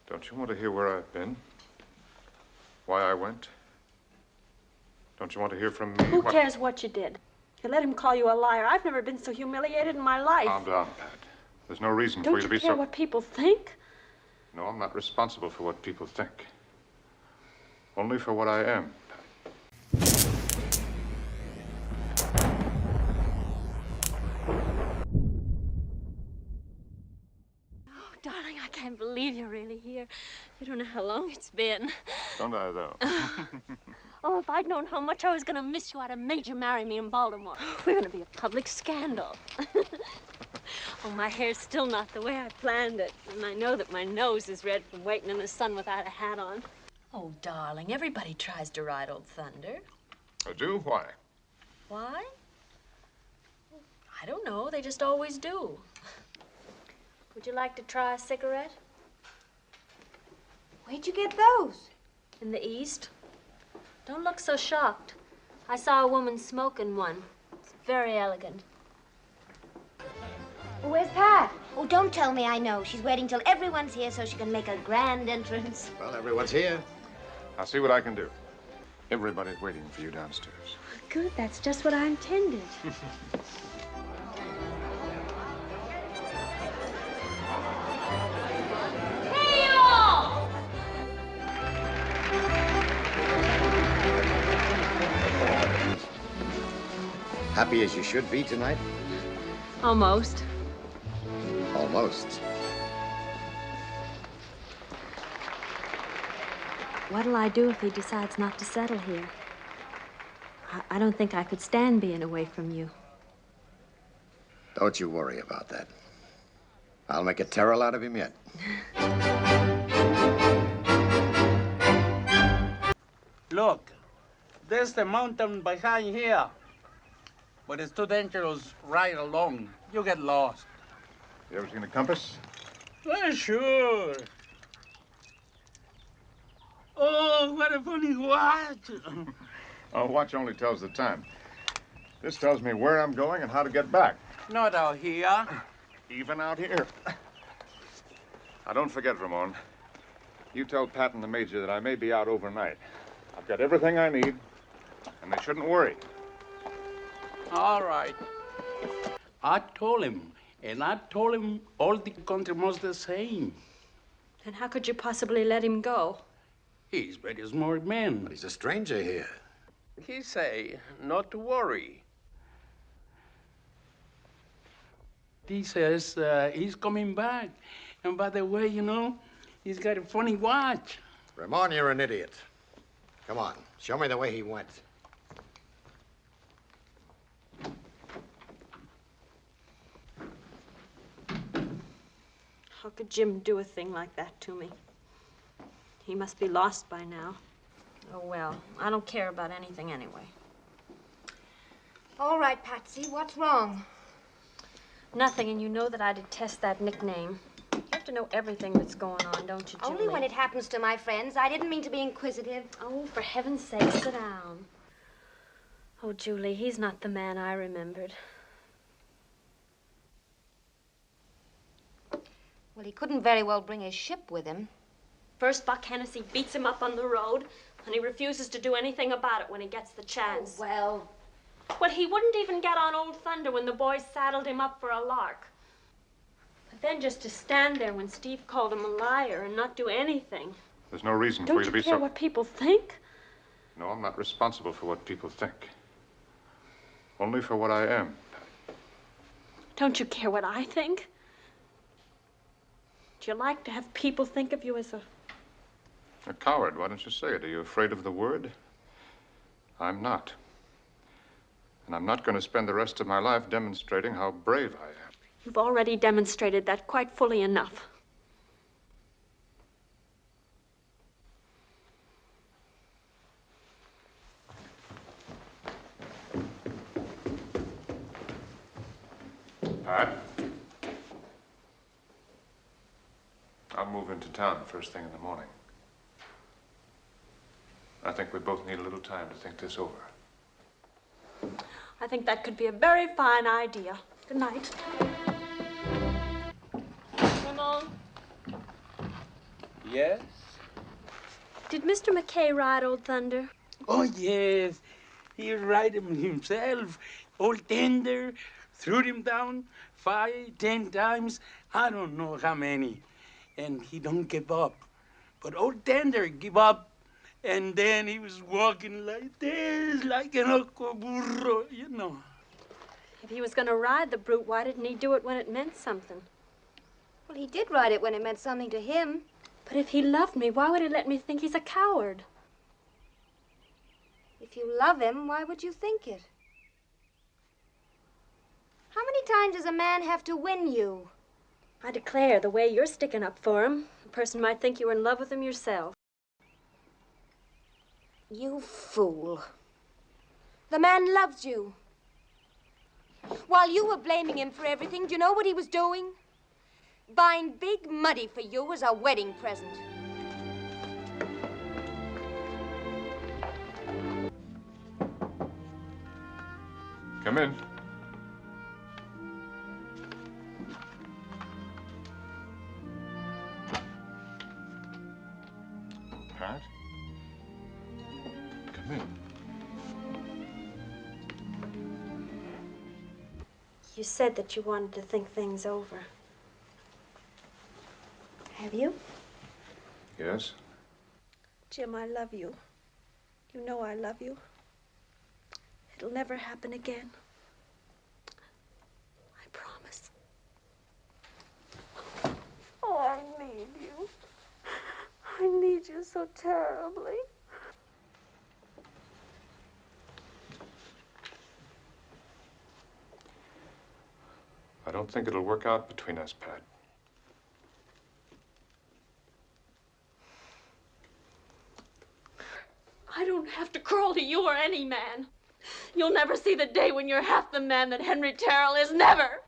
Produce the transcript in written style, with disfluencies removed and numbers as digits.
Don't you want to hear where I've been? Why I went? Don't you want to hear from me? Who cares what you did? You let him call you a liar. I've never been so humiliated in my life. Calm down, Pat. There's no reason for you to be so... Don't you care what people think? No, I'm not responsible for what people think. Only for what I am, Pat. Oh, darling, I can't believe you're really here. You don't know how long it's been. Don't I, though? Oh, if I'd known how much I was going to miss you, I'd have made you marry me in Baltimore. We're going to be a public scandal. Oh, my hair's still not the way I planned it. And I know that my nose is red from waiting in the sun without a hat on. Oh, darling, everybody tries to ride Old Thunder. I do? Why? Why? I don't know. They just always do. Would you like to try a cigarette? Where'd you get those? In the East. Don't look so shocked. I saw a woman smoking one. It's very elegant. Where's Pat? Oh, don't tell me I know. She's waiting till everyone's here so she can make a grand entrance. Well, everyone's here. I'll see what I can do. Everybody's waiting for you downstairs. Good, that's just what I intended. Hey, all! Happy as you should be tonight? Almost. Almost. What'll I do if he decides not to settle here? I don't think I could stand being away from you. Don't you worry about that. I'll make a Terrill out of him yet. Look, there's the mountain behind here. But it's too dangerous right along. You get lost. You ever seen a compass? Well, sure. Oh, what a funny watch. A watch only tells the time. This tells me where I'm going and how to get back. Not out here. Even out here. Now, don't forget, Ramon. You tell Pat and the Major that I may be out overnight. I've got everything I need, and they shouldn't worry. All right. I told him, and I told him all the country was the same. Then how could you possibly let him go? He's very smart man. But he's a stranger here. He say not to worry. He says he's coming back. And by the way, you know, he's got a funny watch. Ramon, you're an idiot. Come on, show me the way he went. How could Jim do a thing like that to me? He must be lost by now. Oh, well, I don't care about anything anyway. All right, Patsy, what's wrong? Nothing, and you know that I detest that nickname. You have to know everything that's going on, don't you, Julie? Only when it happens to my friends. I didn't mean to be inquisitive. Oh, for heaven's sake, sit down. Oh, Julie, he's not the man I remembered. Well, he couldn't very well bring his ship with him. First, Buck Hennessy beats him up on the road, and he refuses to do anything about it when he gets the chance. Oh, Well, he wouldn't even get on Old Thunder when the boys saddled him up for a lark. But then just to stand there when Steve called him a liar and not do anything. There's no reason for you to be so... Don't you care what people think? No, I'm not responsible for what people think. Only for what I am. Don't you care what I think? Do you like to have people think of you as A coward, why don't you say it? Are you afraid of the word? I'm not. And I'm not going to spend the rest of my life demonstrating how brave I am. You've already demonstrated that quite fully enough. Pat? I'll move into town first thing in the morning. I think we both need a little time to think this over. I think that could be a very fine idea. Good night. Come on. Yes? Did Mr. McKay ride Old Thunder? Oh, yes. He ride him himself. Old Tender threw him down 5, 10 times. I don't know how many. And he don't give up. But Old Tender give up. And then he was walking like this, like an burro, you know. If he was going to ride the brute, why didn't he do it when it meant something? Well, he did ride it when it meant something to him. But if he loved me, why would he let me think he's a coward? If you love him, why would you think it? How many times does a man have to win you? I declare, the way you're sticking up for him, a person might think you were in love with him yourself. You fool. The man loves you. While you were blaming him for everything, do you know what he was doing? Buying Big Muddy for you as a wedding present. Come in. Pat? Come in. You said that you wanted to think things over. Have you? Yes? Jim, I love you. You know I love you. It'll never happen again. I promise. Oh, I need you. I need you so terribly. I don't think it'll work out between us, Pat. I don't have to crawl to you or any man. You'll never see the day when you're half the man that Henry Terrill is. Never!